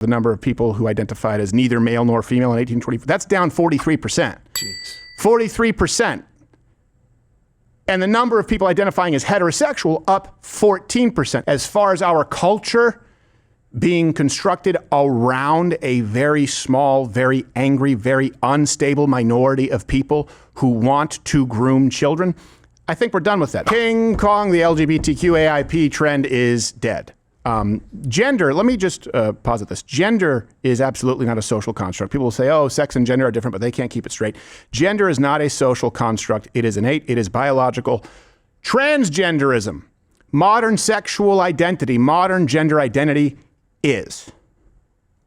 The number of people who identified as neither male nor female in 1824, that's down 43%. Jeez. 43%. And the number of people identifying as heterosexual up 14%. As far as our culture being constructed around a very small, very angry, very unstable minority of people who want to groom children, I think we're done with that. King Kong, the LGBTQ AIP trend is dead. Gender, let me just posit this. Gender is absolutely not a social construct. People will say, oh, sex and gender are different, but they can't keep it straight. Gender is not a social construct. It is innate. It is biological. Transgenderism, modern sexual identity, modern gender identity is.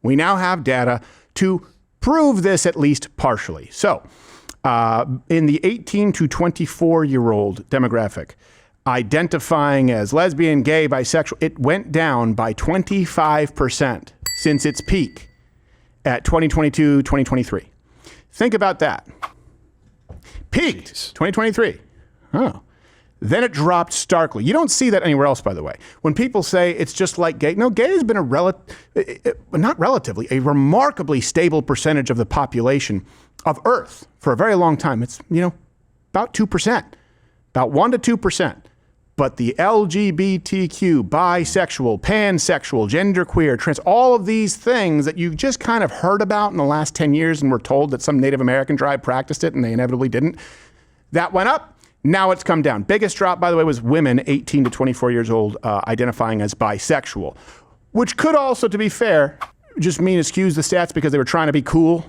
We now have data to prove this at least partially. So, in the 18 to 24-year-old demographic, identifying as lesbian, gay, bisexual, it went down by 25% since its peak at 2022, 2023. Think about that. Peaked 2023. Oh. Then it dropped starkly. You don't see that anywhere else, by the way. When people say it's just like gay, no, gay has been a remarkably stable percentage of the population of Earth for a very long time. It's, about 2%, about 1 to 2%. But the LGBTQ, bisexual, pansexual, genderqueer, trans, all of these things that you just kind of heard about in the last 10 years and were told that some Native American tribe practiced it and they inevitably didn't, that went up. Now it's come down. Biggest drop, by the way, was women 18 to 24 years old identifying as bisexual, which could also, to be fair, just mean excuse the stats because they were trying to be cool.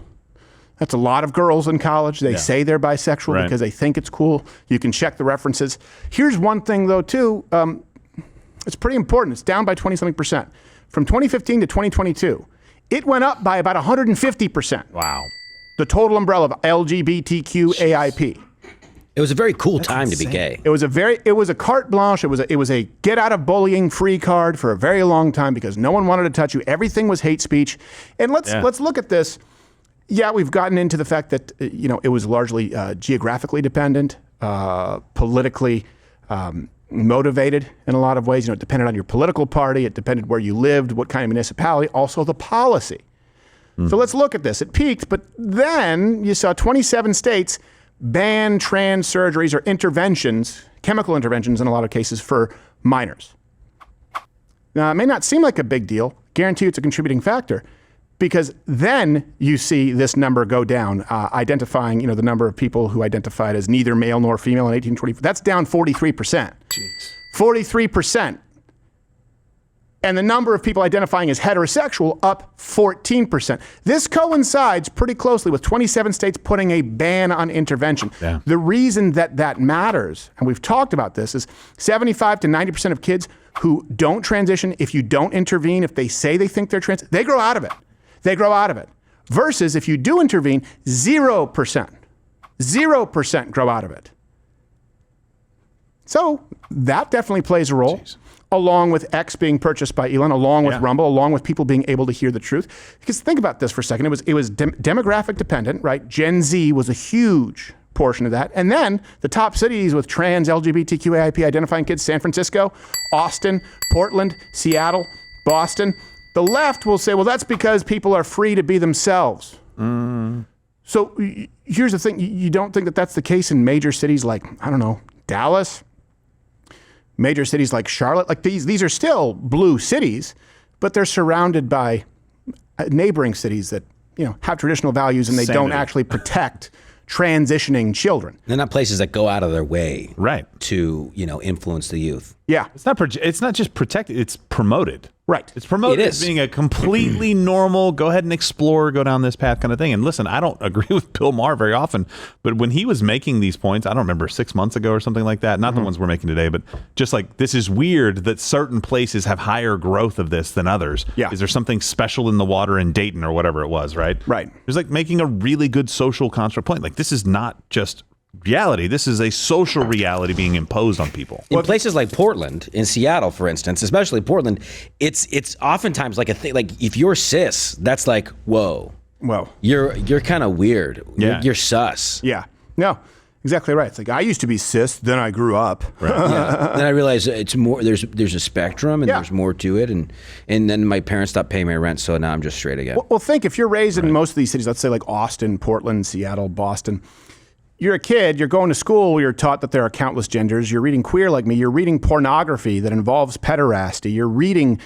That's a lot of girls in college. They say they're bisexual because they think it's cool. You can check the references. Here's one thing, though, too. It's pretty important. It's down by 20-something%. From 2015 to 2022, it went up by about 150%. Wow. The total umbrella of LGBTQ AIP. It was a very cool time to be gay. It was a carte blanche. It was a get out of bullying free card for a very long time because no one wanted to touch you. Everything was hate speech. And let's look at this. Yeah, we've gotten into the fact that it was largely geographically dependent, politically motivated in a lot of ways. It depended on your political party. It depended where you lived, what kind of municipality, also the policy. So let's look at this. It peaked, but then you saw 27 states ban trans surgeries or interventions, chemical interventions in a lot of cases for minors. Now, it may not seem like a big deal. Guarantee you it's a contributing factor because then you see this number go down, identifying, the number of people who identified as neither male nor female in 1824. That's down 43%. Jeez. 43%. And the number of people identifying as heterosexual up 14%. This coincides pretty closely with 27 states putting a ban on intervention. Yeah. The reason that matters, and we've talked about this, is 75 to 90% of kids who don't transition, if you don't intervene, if they say they think they're trans, they grow out of it. They grow out of it. Versus if you do intervene, 0%. 0% grow out of it. So that definitely plays a role. Jeez. Along with X being purchased by Elon, along with Rumble, along with people being able to hear the truth. Because think about this for a second. It was demographic dependent, right? Gen Z was a huge portion of that. And then the top cities with trans LGBTQ AIP identifying kids, San Francisco, Austin, Portland, Seattle, Boston. The left will say, well, that's because people are free to be themselves. So here's the thing. You don't think that that's the case in major cities like, I don't know, Dallas? Major cities like Charlotte, like these are still blue cities, but they're surrounded by neighboring cities that have traditional values and they don't actually protect transitioning children. They're not places that go out of their way, to influence the youth. Yeah, it's not just protected; it's promoted. Right. It's promoted It as is. being a completely normal, go ahead and explore, go down this path kind of thing. And listen, I don't agree with Bill Maher very often, but when he was making these points, I don't remember 6 months ago or something like that, not the ones we're making today, but just like, this is weird that certain places have higher growth of this than others. Yeah. Is there something special in the water in Dayton or whatever it was, right? Right. It was like making a really good social construct point. Like, this is not just reality. This is a social reality being imposed on people. In places like Portland, in Seattle, for instance, especially Portland, it's oftentimes like a thing. Like if you're cis, that's like, whoa, Well, you're kind of weird. Yeah. You're sus. yeah, no, Exactly right. It's like, I used to be cis, then I grew up. Yeah. Then I realized it's more. There's a spectrum, and there's more to it, and then my parents stopped paying my rent, so now I'm just straight again. Well, think if you're raised in most of these cities, let's say like Austin, Portland, Seattle, Boston. You're a kid, you're going to school where you're taught that there are countless genders. You're reading Queer Like Me. You're reading pornography that involves pederasty. You're reading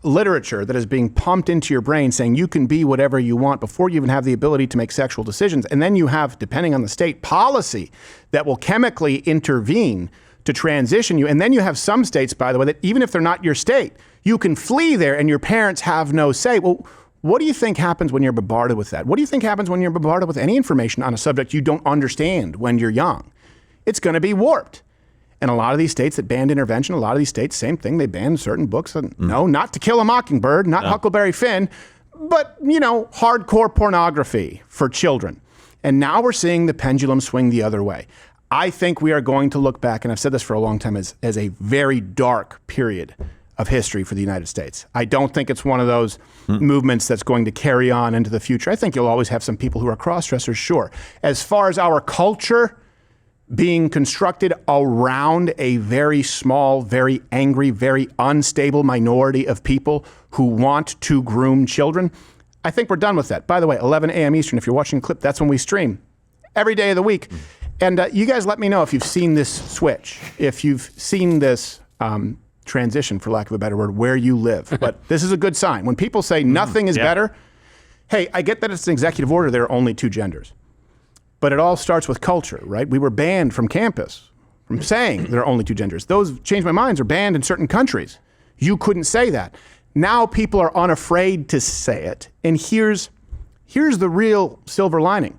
literature that is being pumped into your brain saying you can be whatever you want before you even have the ability to make sexual decisions. And then you have, depending on the state, policy that will chemically intervene to transition you. And then you have some states, by the way, that even if they're not your state, you can flee there and your parents have no say. Well, what do you think happens when you're bombarded with that? What do you think happens when you're bombarded with any information on a subject you don't understand when you're young? It's going to be warped. And a lot of these states that banned intervention, a lot of these states, same thing, they banned certain books. No, not To Kill a Mockingbird, not Huckleberry Finn, but, hardcore pornography for children. And now we're seeing the pendulum swing the other way. I think we are going to look back, and I've said this for a long time, as a very dark period of history for the United States. I don't think it's one of those movements that's going to carry on into the future. I think you'll always have some people who are cross-dressers, sure. As far as our culture being constructed around a very small, very angry, very unstable minority of people who want to groom children, I think we're done with that. By the way, 11 a.m. Eastern, if you're watching the clip, that's when we stream every day of the week. And you guys let me know if you've seen this switch, if you've seen this transition, for lack of a better word, where you live. But this is a good sign. When people say nothing is better, hey, I get that it's an executive order, there are only two genders. But it all starts with culture, right? We were banned from campus from saying there are only two genders. Those Change My Minds are banned in certain countries. You couldn't say that. Now people are unafraid to say it. And here's the real silver lining.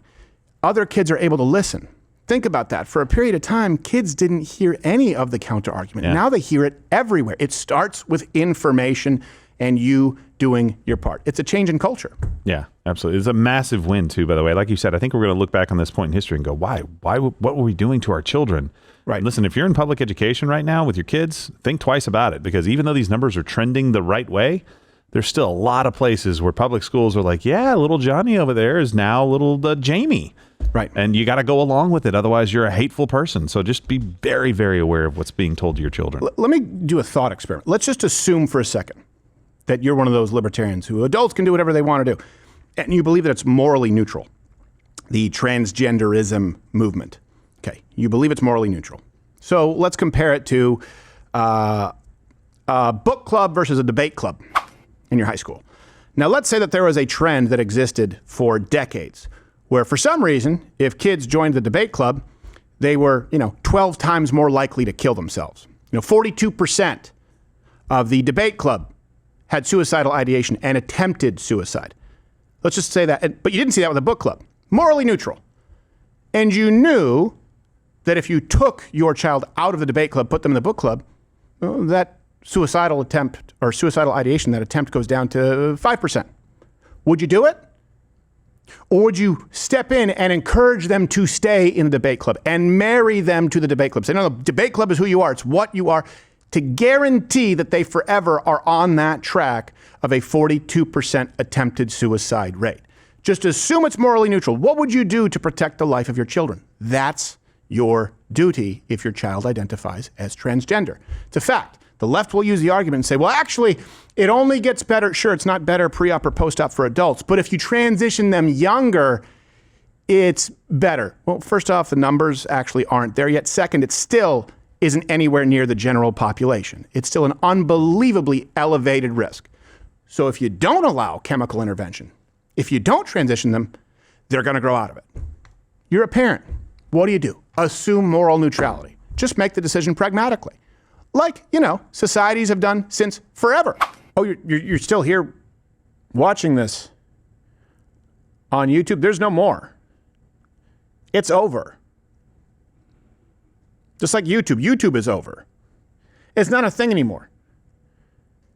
Other kids are able to listen. Think about that. For a period of time, kids didn't hear any of the counter argument. Now they hear it everywhere. It starts with information and you doing your part. It's a change in culture. Yeah, absolutely. It's a massive win too, by the way. Like you said, I think we're going to look back on this point in history and go, why, what were we doing to our children? Right. Listen, if you're in public education right now with your kids, think twice about it, because even though these numbers are trending the right way, there's still a lot of places where public schools are like, yeah, little Johnny over there is now little Jamie. Right. And you got to go along with it. Otherwise, you're a hateful person. So just be very, very aware of what's being told to your children. Let me do a thought experiment. Let's just assume for a second that you're one of those libertarians who adults can do whatever they want to do. And you believe that it's morally neutral. The transgenderism movement. Okay. You believe it's morally neutral. So let's compare it to a book club versus a debate club in your high school. Now, let's say that there was a trend that existed for decades where for some reason, if kids joined the debate club, they were, 12 times more likely to kill themselves. 42% of the debate club had suicidal ideation and attempted suicide. Let's just say that. But you didn't see that with a book club. Morally neutral. And you knew that if you took your child out of the debate club, put them in the book club, that suicidal attempt or suicidal ideation, that attempt goes down to 5%. Would you do it? Or would you step in and encourage them to stay in the debate club and marry them to the debate club? Say, no, the debate club is who you are. It's what you are, to guarantee that they forever are on that track of a 42% attempted suicide rate. Just assume it's morally neutral. What would you do to protect the life of your children? That's your duty if your child identifies as transgender. It's a fact. The left will use the argument and say, well, actually, it only gets better. Sure, it's not better pre-op or post-op for adults, but if you transition them younger, it's better. Well, first off, the numbers actually aren't there yet. Second, it still isn't anywhere near the general population. It's still an unbelievably elevated risk. So if you don't allow chemical intervention, if you don't transition them, they're going to grow out of it. You're a parent. What do? Assume moral neutrality. Just make the decision pragmatically. Like, societies have done since forever. Oh, you're still here watching this on YouTube? There's no more. It's over. Just like YouTube. YouTube is over. It's not a thing anymore.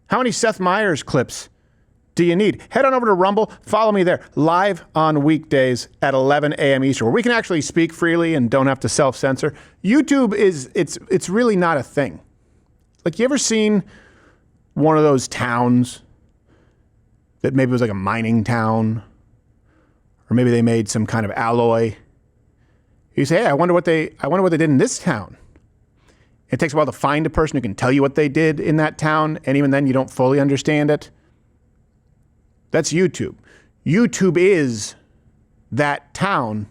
How many Seth Meyers clips do you need? Head on over to Rumble. Follow me there. Live on weekdays at 11 a.m. Eastern, where we can actually speak freely and don't have to self-censor. YouTube it's really not a thing. Like, you ever seen one of those towns that maybe was like a mining town, or maybe they made some kind of alloy? You say, hey, I wonder what they did in this town. It takes a while to find a person who can tell you what they did in that town, and even then you don't fully understand it. That's YouTube. YouTube is that town.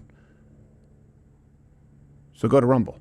So go to Rumble.